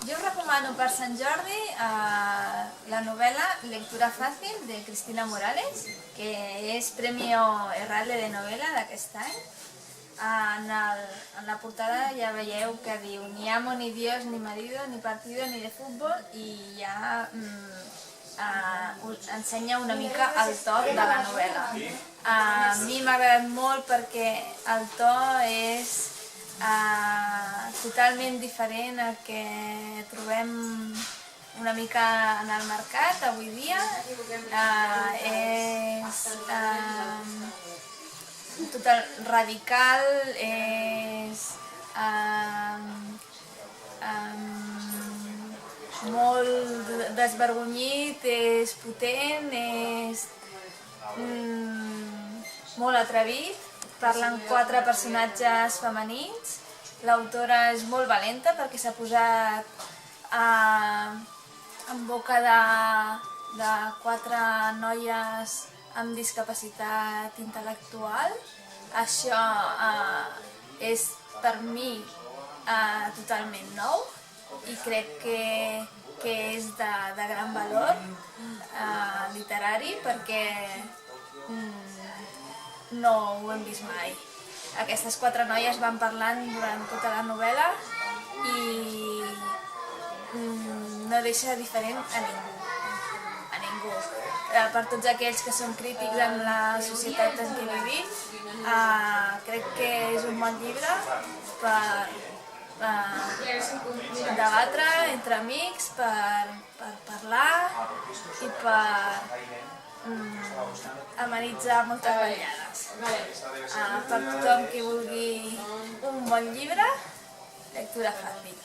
Jo us recomano per Sant Jordi la novel·la Lectura fàcil de Cristina Morales, que és Premio Herralde de Novela d'aquest any. En la portada ja veieu que diu ni amo, ni Dios, ni marido, ni partido, ni de futbol, i ja ensenya una mica el to de la novel·la. A mi m'ha agradat molt perquè el to és totalment diferent al que trobem una mica en el mercat avui dia. És total radical, és molt desvergonyit, és potent, és molt atrevit. Parlen 4 personatges femenins. L'autora és molt valenta perquè s'ha posat en boca de 4 noies amb discapacitat intel·lectual. Això és per mi totalment nou i crec que és de gran valor literari perquè no ho hem vist mai. Aquestes 4 noies van parlant durant tota la novel·la i no deixa diferent a ningú. Per tots aquells que són crítics en la societat en què vivim, crec que és un bon llibre per debatre entre amics, per parlar i per amenitzar moltes vetllades. Per tothom qui vulgui un bon llibre, lectura fàcil.